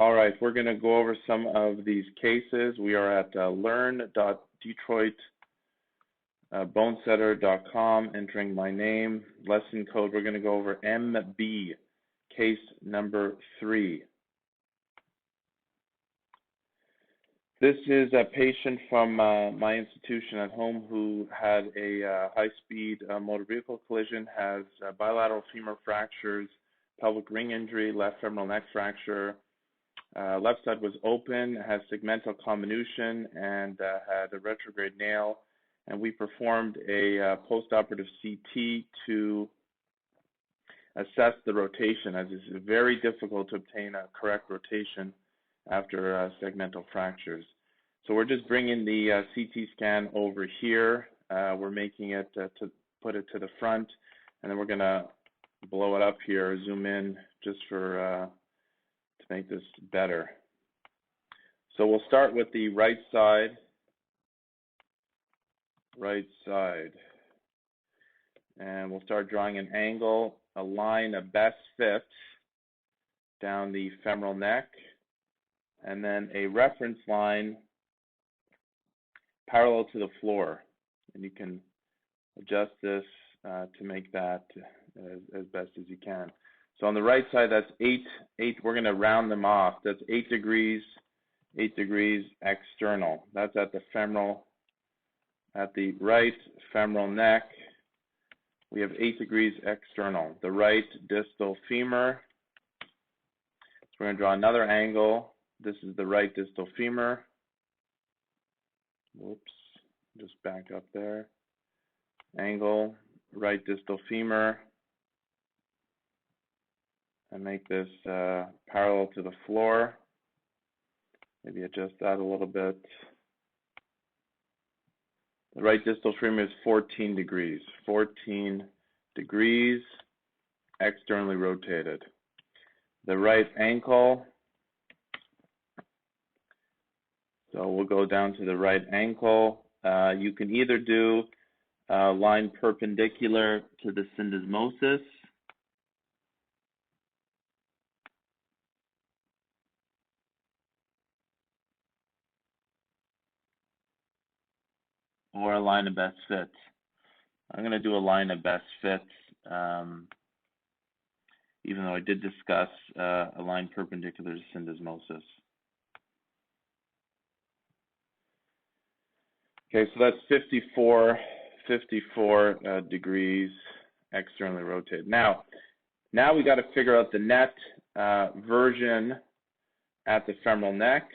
All right, we're going to go over some of these cases. We are at learn.detroitbonesetter.com, entering my name. Lesson code, we're going to go over MB, case number 3. This is a patient from my institution at home who had a high-speed motor vehicle collision, has bilateral femur fractures, pelvic ring injury, left femoral neck fracture. Left side was open, has segmental comminution, and had a retrograde nail. And we performed a postoperative CT to assess the rotation, as it's very difficult to obtain a correct rotation after segmental fractures. So we're just bringing the CT scan over here. We're making it to put it to the front, and then we're going to blow it up here, zoom in just for to make this better. So we'll start with the right side, and we'll start drawing an angle, a line of best fit down the femoral neck, and then a reference line parallel to the floor. And you can adjust this to make that as best as you can. So on the right side, that's 8, we're going to round them off. That's 8 degrees external. That's at the femoral, at the right femoral neck. We have 8 degrees external. The right distal femur. So we're going to draw another angle. This is the right distal femur. Whoops, just back up there. Angle, right distal femur. And make this parallel to the floor. Maybe adjust that a little bit. The right distal femur is 14 degrees. 14 degrees externally rotated. The right ankle. So we'll go down to the right ankle. You can either do a line perpendicular to the syndesmosis, or a line of best fit. I'm going to do a line of best fit, even though I did discuss a line perpendicular to syndesmosis. Okay, so that's 54 degrees externally rotated. Now we got to figure out the net version at the femoral neck.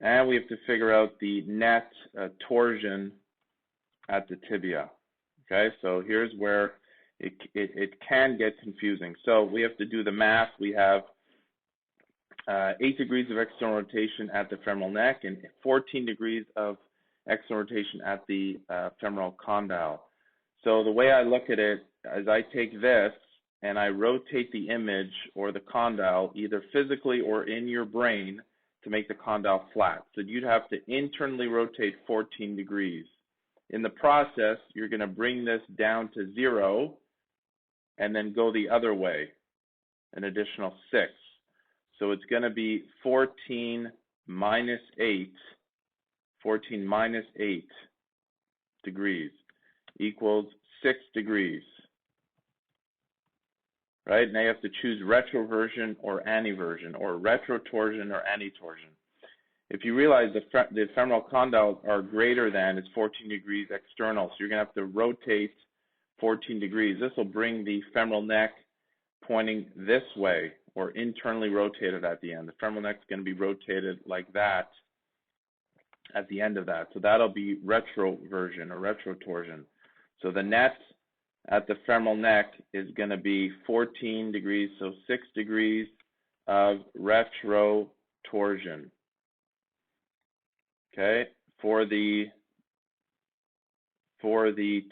And we have to figure out the net torsion at the tibia. Okay, so here's where it can get confusing. So we have to do the math. We have 8 degrees of external rotation at the femoral neck and 14 degrees of external rotation at the femoral condyle. So the way I look at it is I take this and I rotate the image or the condyle either physically or in your brain to make the condyle flat. So you'd have to internally rotate 14 degrees. In the process, you're going to bring this down to 0 and then go the other way, an additional 6. So it's going to be 14 minus 8 degrees equals 6 degrees. Right? Now you have to choose retroversion or anteversion, or retrotorsion or antetorsion. If you realize the femoral condyles are greater than, it's 14 degrees external, so you're going to have to rotate 14 degrees. This will bring the femoral neck pointing this way, or internally rotated at the end. The femoral neck is going to be rotated like that at the end of that. So that'll be retroversion or retrotorsion. So the net at the femoral neck is going to be 14 degrees, so 6 degrees of retrotorsion. Okay, for the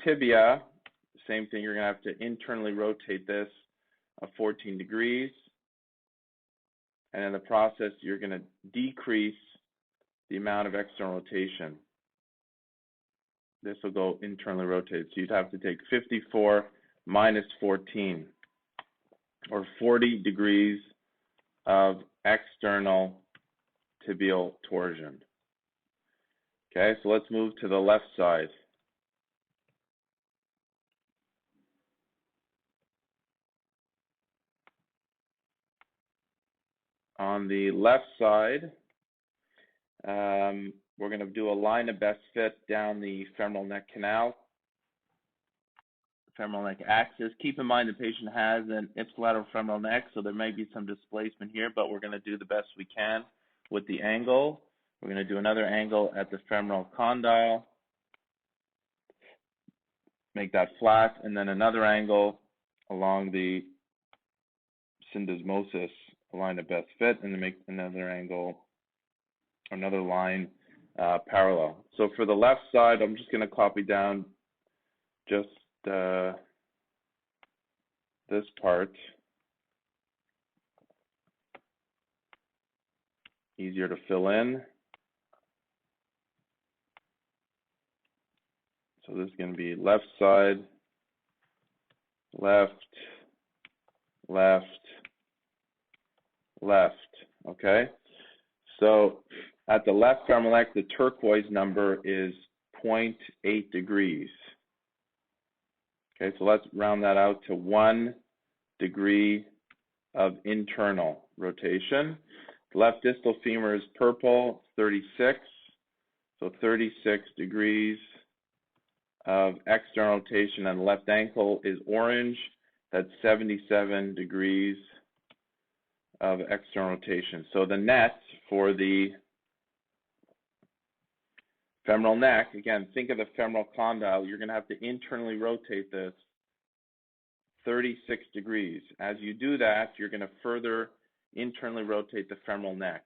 tibia, same thing, you're going to have to internally rotate this 14 degrees. And in the process, you're going to decrease the amount of external rotation. This will go internally rotated. So you'd have to take 54 minus 14, or 40 degrees of external tibial torsion. Okay, so let's move to the left side. On the left side, we're going to do a line of best fit down the femoral neck canal, femoral neck axis. Keep in mind the patient has an ipsilateral femoral neck, so there may be some displacement here, but we're going to do the best we can with the angle. We're going to do another angle at the femoral condyle, make that flat, and then another angle along the syndesmosis, a line of best fit, and then make another angle, another line parallel. So for the left side, I'm just going to copy down just this part. Easier to fill in. So this is going to be left side, left, left, left. Okay? So at the left femoral neck, the turquoise number is 0.8 degrees. Okay, so let's round that out to 1 degree of internal rotation. The left distal femur is purple, 36. So 36 degrees of external rotation, and the left ankle is orange. That's 77 degrees of external rotation. So the net for the femoral neck, again, think of the femoral condyle. You're going to have to internally rotate this 36 degrees. As you do that, you're going to further internally rotate the femoral neck.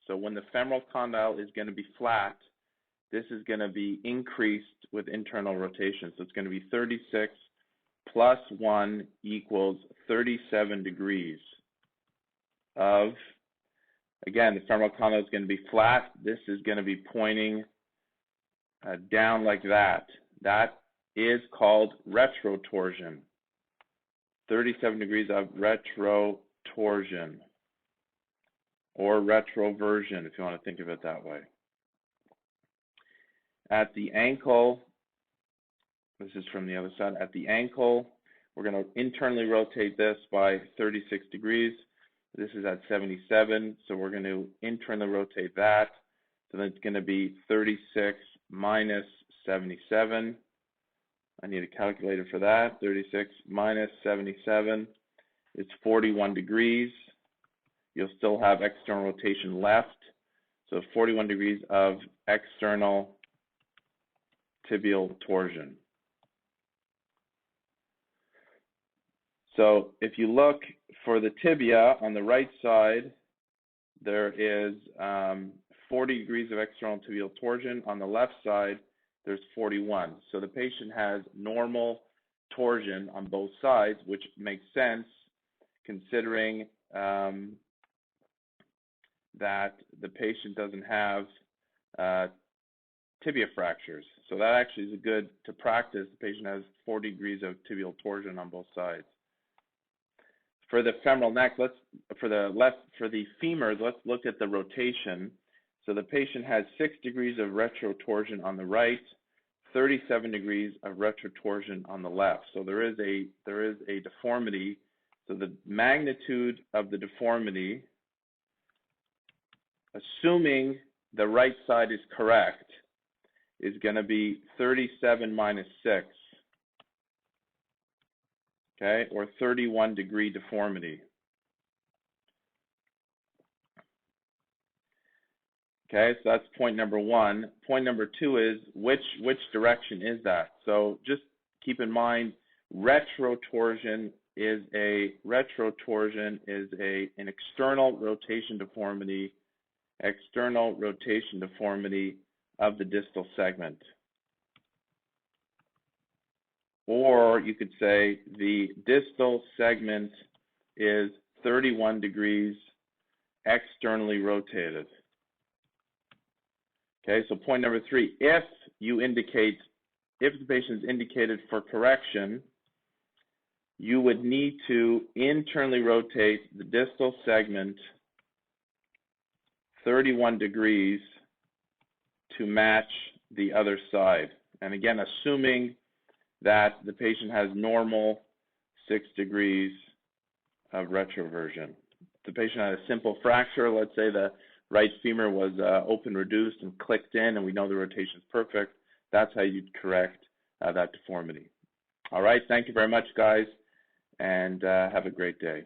So when the femoral condyle is going to be flat, this is going to be increased with internal rotation. So it's going to be 36 plus 1 equals 37 degrees of, again, the femoral condyle is going to be flat. This is going to be pointing down like that. That is called retrotorsion. 37 degrees of retrotorsion, or retroversion, if you want to think of it that way. At the ankle, this is from the other side, at the ankle, we're going to internally rotate this by 36 degrees. This is at 77, so we're going to internally rotate that. So then it's going to be 36 minus 77. I need a calculator for that. 36 minus 77 is 41 degrees. You'll still have external rotation left. So 41 degrees of external tibial torsion. So if you look for the tibia on the right side, there is 40 degrees of external tibial torsion. On the left side, there's 41. So the patient has normal torsion on both sides, which makes sense considering that the patient doesn't have tibia fractures. So that actually is good to practice. The patient has 40 degrees of tibial torsion on both sides. For the femoral neck, for the femur, let's look at the rotation. So the patient has 6 degrees of retrotorsion on the right, 37 degrees of retrotorsion on the left. So there is a deformity. So the magnitude of the deformity, assuming the right side is correct, is going to be 37 minus 6. Okay, or 31 degree deformity. Okay, so that's point number one. Point number two is which direction is that? So just keep in mind, retrotorsion is an external rotation deformity of the distal segment. Or you could say the distal segment is 31 degrees externally rotated. Okay, so point number three, if the patient is indicated for correction, you would need to internally rotate the distal segment 31 degrees to match the other side. And again, assuming that the patient has normal 6 degrees of retroversion. If the patient had a simple fracture, let's say the right femur was open reduced and clicked in, and we know the rotation is perfect, that's how you'd correct that deformity. All right, thank you very much, guys, and have a great day.